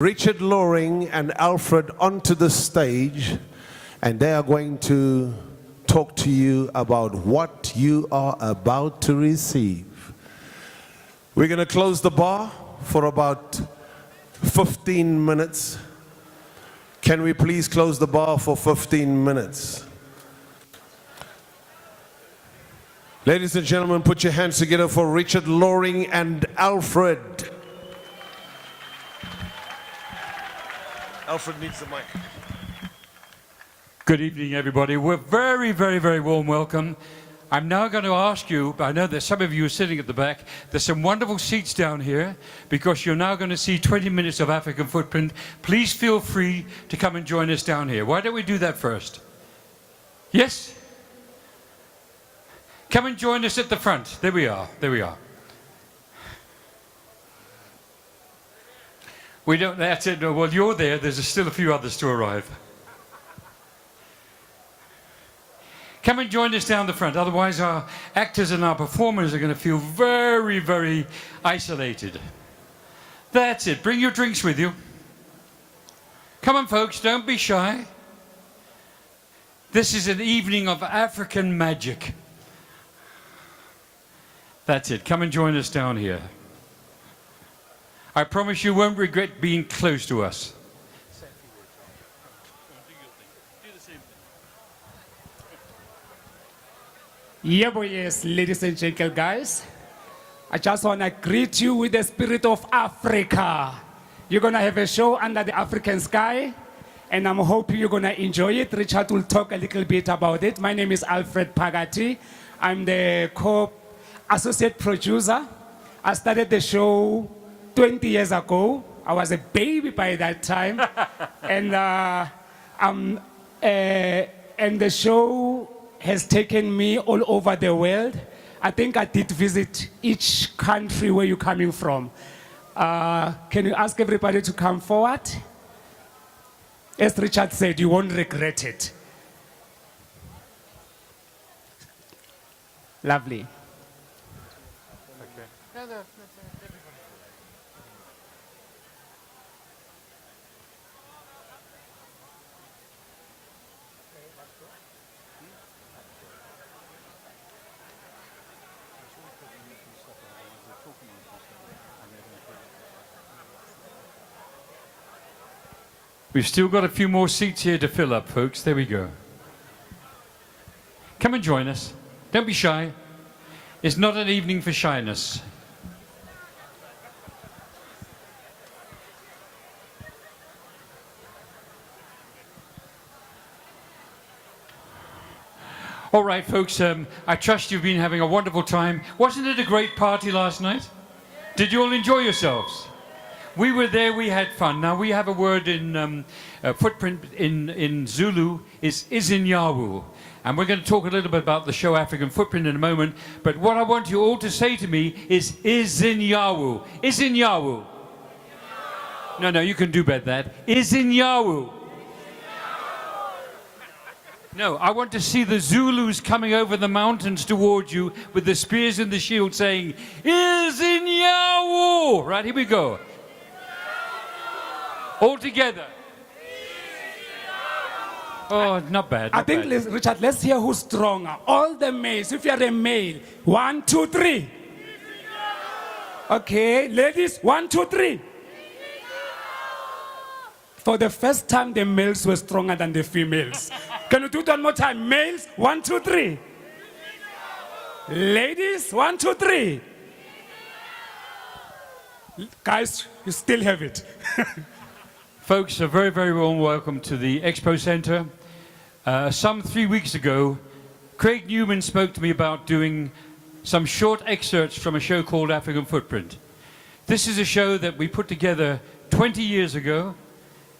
Richard Loring and Alfred onto the stage, and they are going to talk to you about what you are about to receive. We're going to close the bar for about 15 minutes. Can we please close the bar for 15 minutes? Ladies and gentlemen, put your hands together for Richard Loring and Alfred. Alfred needs the mic. Good evening, everybody. We're very warm welcome. I'm now going to ask you, I know that some of you are sitting at the back, there's some wonderful seats down here because you're now going to see 20 minutes of African Footprint. Please feel free to come and join us down here. Why don't we do that first? Yes? Come and join us at the front. There we are. There we are. We don't, that's it. Well, you're there. There's still a few others to arrive. Come and join us down the front. Otherwise, our actors and our performers are going to feel very isolated. That's it. Bring your drinks with you. Come on, folks. Don't be shy. This is an evening of African magic. That's it. Come and join us down here. I promise you won't regret being close to us. Yeah, boy, yes, ladies and gentlemen, guys. I just want to greet you with the spirit of Africa. You're going to have a show under the African sky, and I'm hoping you're going to enjoy it. Richard will talk a little bit about it. My name is Alfred Pagati. I'm the co-associate producer. I started the show 20 years ago. I was a baby by that time. And the show has taken me all over the world. I think I did visit each country where you're coming from. Can you ask everybody to come forward? As Richard said, you won't regret it. Lovely. Okay. We've still got a few more seats here to fill up, folks. There we go. Come and join us. Don't be shy. It's not an evening for shyness. All right, folks, I trust you've been having a wonderful time. Wasn't it a great party last night? Did you all enjoy yourselves? We were there, we had fun. Now, we have a word in footprint in Zulu, is Izinyawu. And we're going to talk a little bit about the show African Footprint in a moment. But what I want you all to say to me is Izinyawu. Izinyawu. No, you can do better than that. Izinyawu. No, I want to see the Zulus coming over the mountains towards you with the spears and the shield saying, Izinyawu. Right, here we go. All together. Oh, not bad. I think, Richard, let's hear who's stronger. All the males, if you're a male. 1, 2, 3. Okay, ladies, 1, 2, 3. For the first time, the males were stronger than the females. Can you do it one more time? Males, 1, 2, 3. Ladies, 1, 2, 3. Guys, you still have it. Folks, a very warm welcome to the Expo Center. Some 3 weeks ago, Craig Newman spoke to me about doing some short excerpts from a show called African Footprint. This is a show that we put together 20 years ago.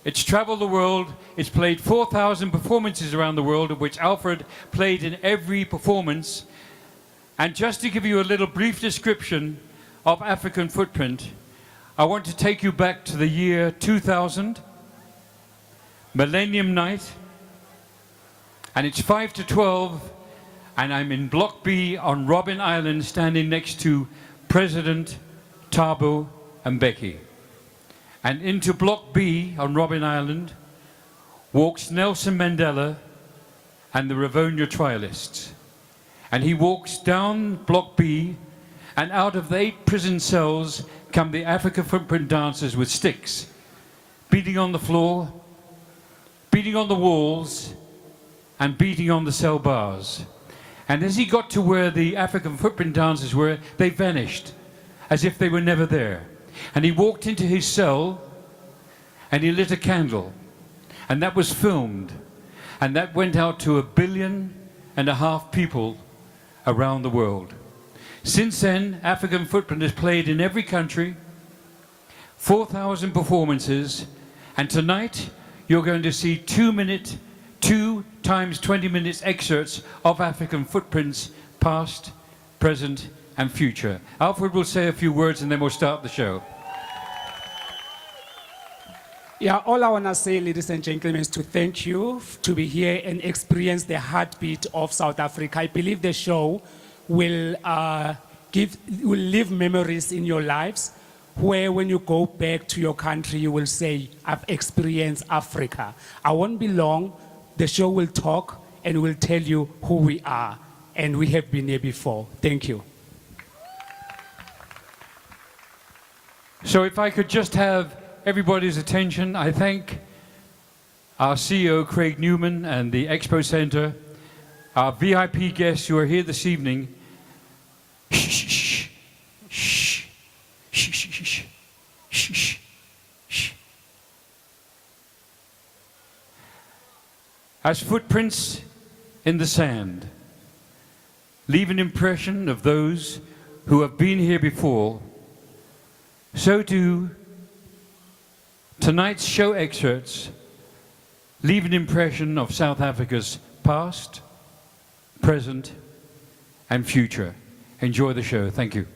It's traveled the world. It's played 4,000 performances around the world, of which Alfred played in every performance. And just to give you a little brief description of African Footprint, I want to take you back to the year 2000, Millennium Night, and it's 5 to 12, and I'm in Block B on Robben Island standing next to President Thabo Mbeki. And into Block B on Robben Island walks Nelson Mandela and the Rivonia Trialists. And he walks down Block B, and out of the 8 prison cells come the African footprint dancers with sticks, beating on the floor, beating on the walls, and beating on the cell bars. And as he got to where the African footprint dancers were, they vanished, as if they were never there. And he walked into his cell, and he lit a candle, and that was filmed, and that went out to 1.5 billion people around the world. Since then, African Footprint has played in every country, 4,000 performances, and tonight you're going to see 2 times 20 minutes excerpts of African Footprints, past, present, and future. Alfred will say a few words and then we'll start the show. Yeah, all I want to say, ladies and gentlemen, is to thank you to be here and experience the heartbeat of South Africa. I believe the show will leave memories in your lives where when you go back to your country, you will say, I've experienced Africa. I won't be long. The show will talk and will tell you who we are. And we have been here before. Thank you. So if I could just have everybody's attention, I thank our CEO, Craig Newman, and the Expo Center, our VIP guests who are here this evening. Shh, shh, shh, shh, shh, shh, shh, shh. As footprints in the sand leave an impression of those who have been here before, so do tonight's show excerpts leave an impression of South Africa's past, present, and future. Enjoy the show. Thank you.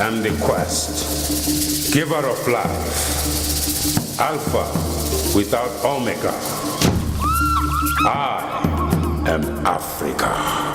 am the quest, giver of life, Alpha without Omega. I am Africa.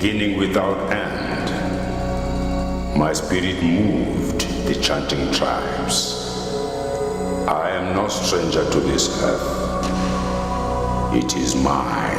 beginning without end. My spirit moved the chanting tribes. I am no stranger to this earth. It is mine.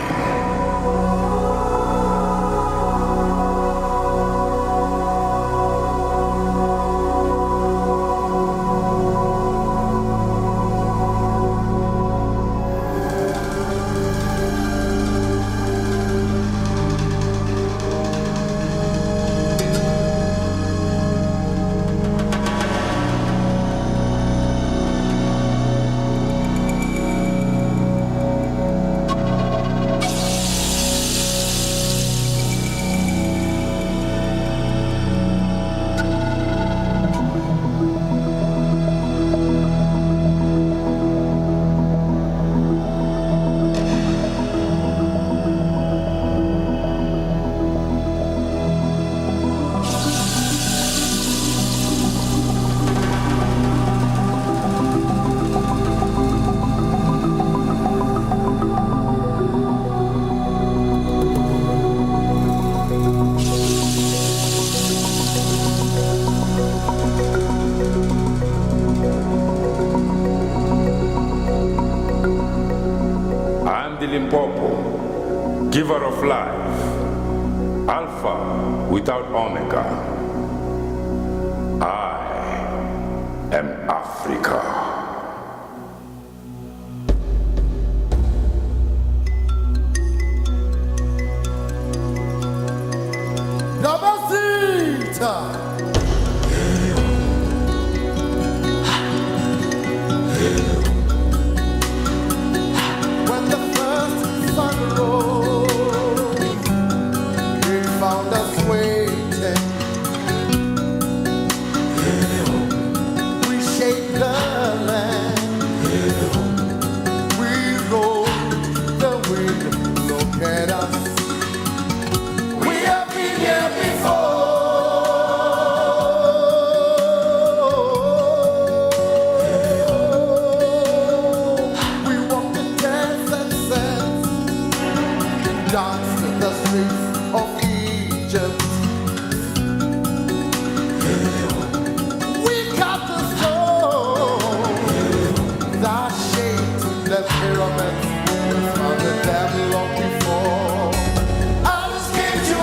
Limpopo, giver of life, Alpha without Omega. I am Africa. When the first sun rose, he found us waiting. We shaped the land. We rode the wind. Look at us. We have been here before. Dance in the streets of Egypt. We got the stone that shaped the pyramids. Found the devil long before. I just came to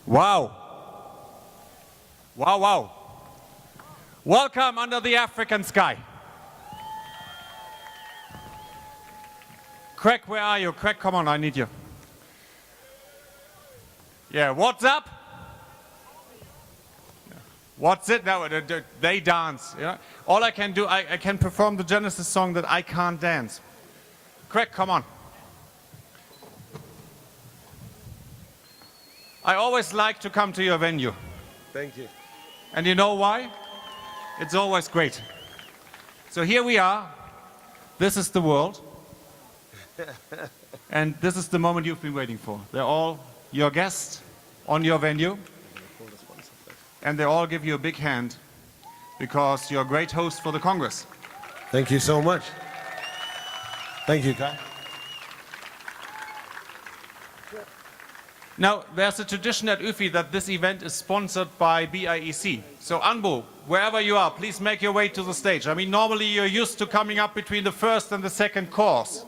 Wow. Wow, wow. Welcome under the African sky. Craig, where are you? Craig, come on, I need you. Yeah, what's up? What's it? No, they dance. You know? All I can do, I can perform the Genesis song that I can't dance. Craig, come on. I always like to come to your venue. Thank you. And you know why? It's always great. So here we are. This is the world. And this is the moment you've been waiting for. They're all your guests on your venue. And they all give you a big hand because you're a great host for the Congress. Thank you so much. Thank you, Kai. Now, there's a tradition at UFI that this event is sponsored by BIEC. So, Anbu, wherever you are, please make your way to the stage. I mean, normally you're used to coming up between the first and the second course.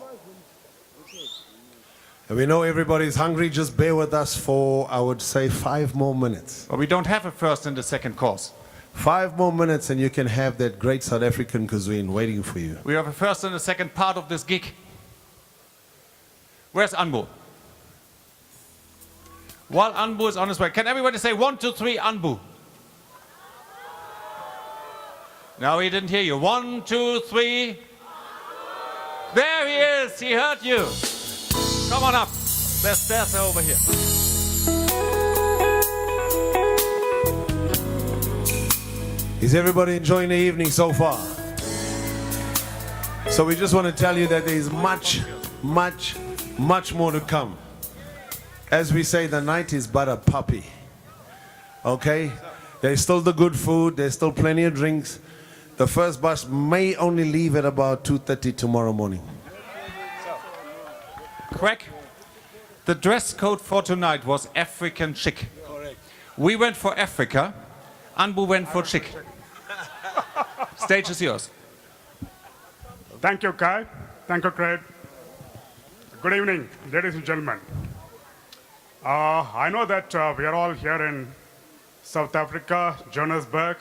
And we know everybody's hungry. Just bear with us for, I would say, 5 more minutes. But we don't have a first and a second course. 5 more minutes and you can have that great South African cuisine waiting for you. We have a first and a second part of this gig. Where's Anbu? While Anbu is on his way, can everybody say 1, 2, 3, Anbu? No, he didn't hear you. 1, 2, 3. There he is. He heard you. Come on up. There's stairs over here. Is everybody enjoying the evening so far? So we just want to tell you that there is much, much, much more to come. As we say, the night is but a puppy. Okay? There's still the good food. There's still plenty of drinks. The first bus may only leave at about 2:30 tomorrow morning. Craig, the dress code for tonight was African chic. Correct. We went for Africa. Anbu went for chic. Stage is yours. Thank you, Kai. Thank you, Craig. Good evening, ladies and gentlemen. I know that we are all here in South Africa, Johannesburg,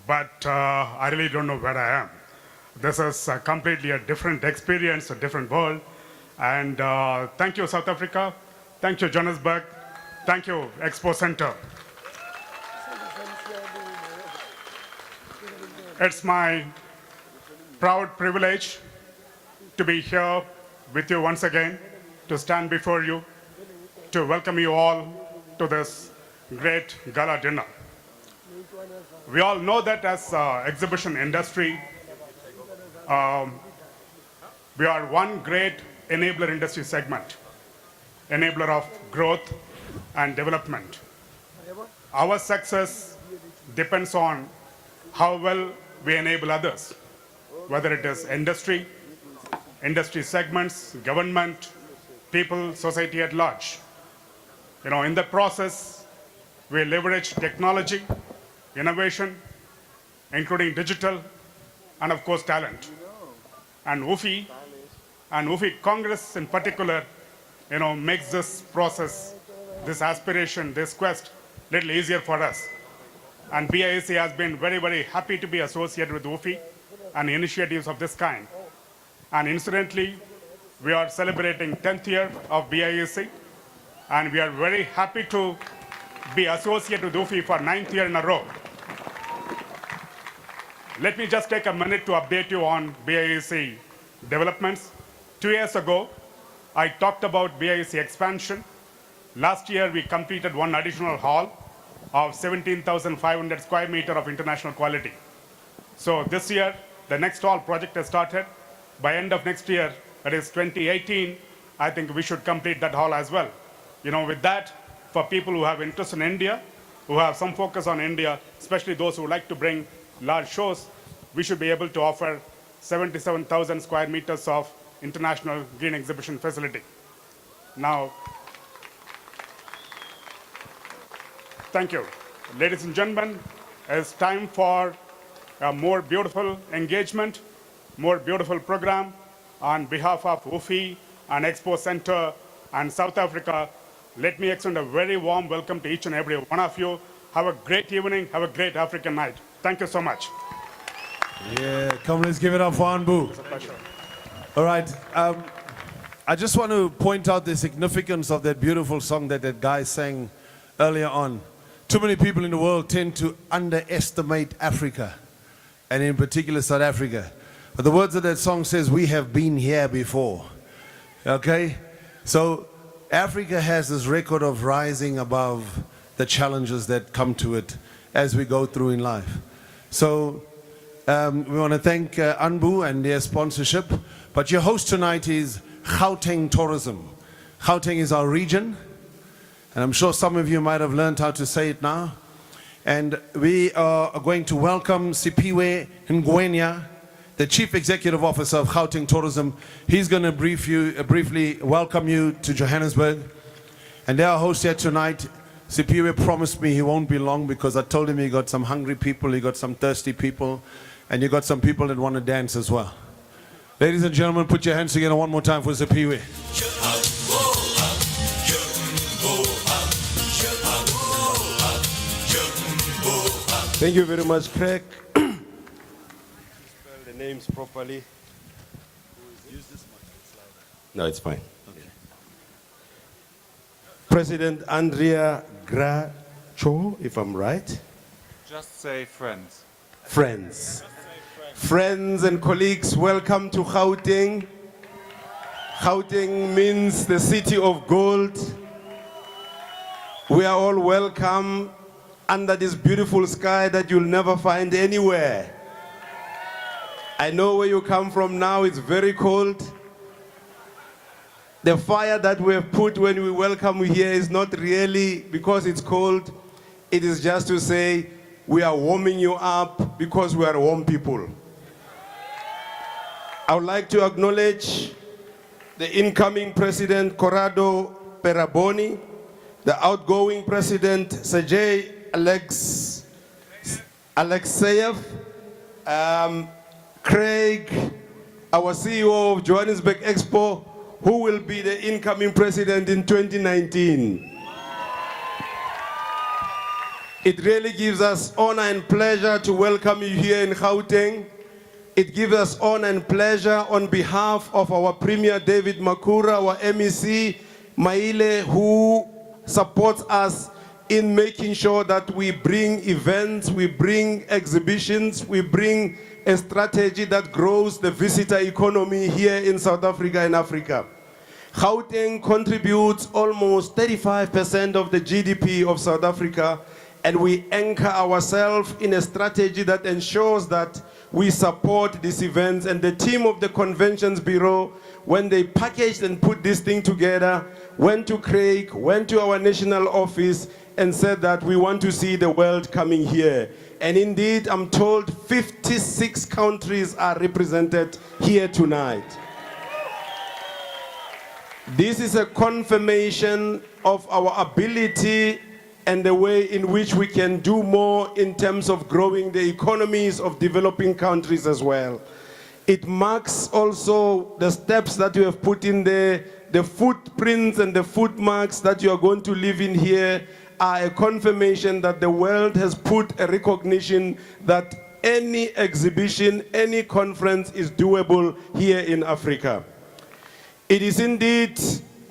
but I really don't know where I am. This is completely a different experience, a different world. And thank you, South Africa. Thank you, Johannesburg. Thank you, Expo Center. It's my proud privilege to be here with you once again, to stand before you, to welcome you all to this great gala dinner. We all know that as exhibition industry, we are one great enabler industry segment, enabler of growth and development. Our success depends on how well we enable others, whether it is industry, industry segments, government, people, society at large. You know, in the process, we leverage technology, innovation, including digital, and of course, talent. And UFI, and UFI Congress in particular, you know, makes this process, this aspiration, this quest, a little easier for us. And BIEC has been very, very happy to be associated with UFI and initiatives of this kind. And incidentally, we are celebrating 10th year of BIEC, and we are very happy to be associated with UFI for 9th year in a row. Let me just take a minute to update you on BIEC developments. 2 years ago, I talked about BIEC expansion. Last year, we completed one additional hall of 17,500 square meter of international quality. So this year, the next hall project has started. By end of next year, that is 2018, I think we should complete that hall as well. You know, with that, for people who have interest in India, who have some focus on India, especially those who like to bring large shows, we should be able to offer 77,000 square meters of international green exhibition facility. Now, thank you. Ladies and gentlemen, it's time for a more beautiful engagement, more beautiful program. On behalf of UFI and Expo Center and South Africa, Let me extend a very warm welcome to each and every one of you. Have a great evening. Have a great African night. Thank you so much. Yeah, come, let's give it up for Anbu. It's a pleasure. All right. I just want to point out the significance of that beautiful song that that guy sang earlier on. Too many people in the world tend to underestimate Africa, and in particular South Africa. But the words of that song says, we have been here before. Okay? So Africa has this record of rising above the challenges that come to it as we go through in life. So we want to thank Anbu and their sponsorship. But your host tonight is Gauteng Tourism. Gauteng is our region, and I'm sure some of you might have learned how to say it now. And we are going to welcome Sipiwe Ngwenya, the Chief Executive Officer of Gauteng Tourism. He's going to briefly welcome you to Johannesburg. And our host here tonight, Sipiwe, promised me he won't be long, because I told him he got some hungry people, he got some thirsty people, and you got some people that want to dance as well. Ladies and gentlemen, put your hands together one more time for Sipiwe. Thank you very much, Craig. Spell the names properly. Use this mic. No, it's fine. Okay. President Andrea Gracho, if I'm right. Just say friends. Friends. Friends and colleagues, welcome to Gauteng. Gauteng means the city of gold. We are all welcome under this beautiful sky that you'll never find anywhere. I know where you come from now, it's very cold. The fire that we have put when we welcome you here is not really because it's cold. It is just to say we are warming you up because we are warm people. I would like to acknowledge the incoming President Corrado Peraboni, the outgoing President Sergei Alexeyev, Craig, our CEO of Johannesburg Expo, who will be the incoming president in 2019. It really gives us honor and pleasure to welcome you here in Gauteng. It gives us honor and pleasure on behalf of our Premier David Makura, our MEC Maile, who supports us in making sure that we bring events, we bring exhibitions, we bring a strategy that grows the visitor economy here in South Africa and Africa. Gauteng contributes almost 35% of the GDP of South Africa, and we anchor ourselves in a strategy that ensures that we support these events. And the team of the Conventions Bureau, when they packaged and put this thing together, went to Craig, went to our national office, and said that we want to see the world coming here. And indeed, I'm told 56 countries are represented here tonight. This is a confirmation of our ability and the way in which we can do more in terms of growing the economies of developing countries as well. It marks also the steps that you have put in there, the footprints and the footmarks that you are going to leave in here are a confirmation that the world has put a recognition that any exhibition, any conference is doable here in Africa. It is indeed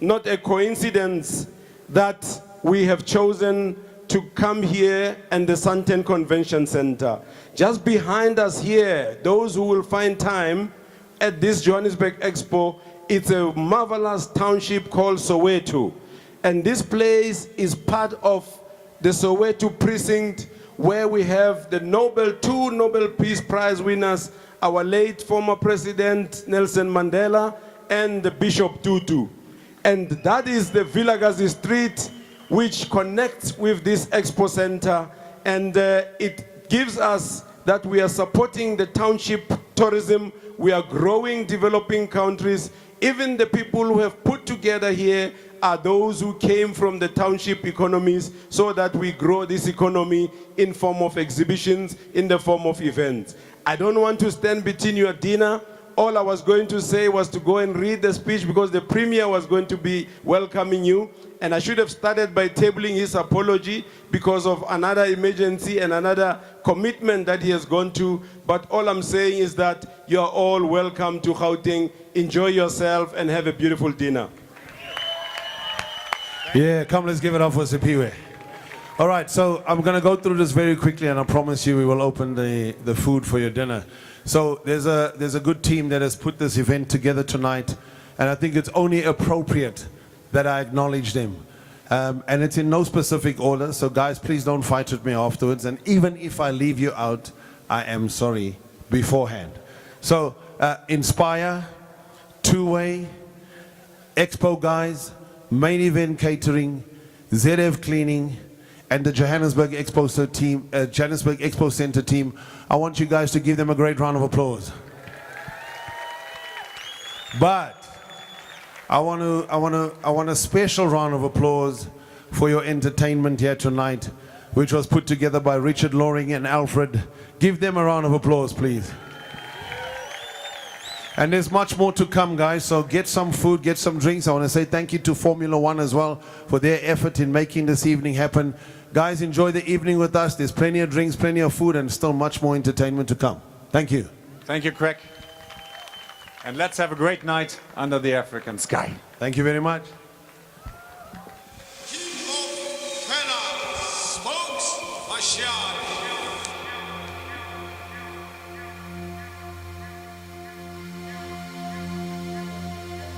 not a coincidence that we have chosen to come here and the Santen Convention Center. Just behind us here, those who will find time at this Johannesburg Expo, it's a marvelous township called Soweto. And this place is part of the Soweto precinct where we have the two Nobel Peace Prize winners, our late former President Nelson Mandela and the Bishop Tutu. And that is the Vilakazi Street which connects with this Expo Center, and it gives us that we are supporting the township tourism, we are growing developing countries. Even the people who have put together here are those who came from the township economies, so that we grow this economy in form of exhibitions, in the form of events. I don't want to stand between your dinner. all I was going to say was to go and read the speech because the Premier was going to be welcoming you. And I should have started by tabling his apology because of another emergency and another commitment that he has gone to. But all I'm saying is that you are all welcome to Gauteng. Enjoy yourself and have a beautiful dinner. Yeah, come, let's give it up for Sipiwe. All right, so I'm going to go through this very quickly, and I promise you we will open the food for your dinner. So there's a good team that has put this event together tonight, and I think it's only appropriate that I acknowledge them. And it's in no specific order, so guys, please don't fight with me afterwards. And even if I leave you out, I am sorry beforehand. So Inspire, Two-Way, Expo Guys, Main Event Catering, ZF Cleaning, and the Johannesburg Expo Center team. I want you guys to give them a great round of applause. But I want a special round of applause for your entertainment here tonight, which was put together by Richard Loring and Alfred. Give them a round of applause, please. And there's much more to come, guys, so get some food, get some drinks. I want to say thank you to Formula One as well for their effort in making this evening happen. Guys, enjoy the evening with us. There's plenty of drinks, plenty of food, and still much more entertainment to come. Thank you. Thank you, Craig. And let's have a great night under the African sky. Thank you very much.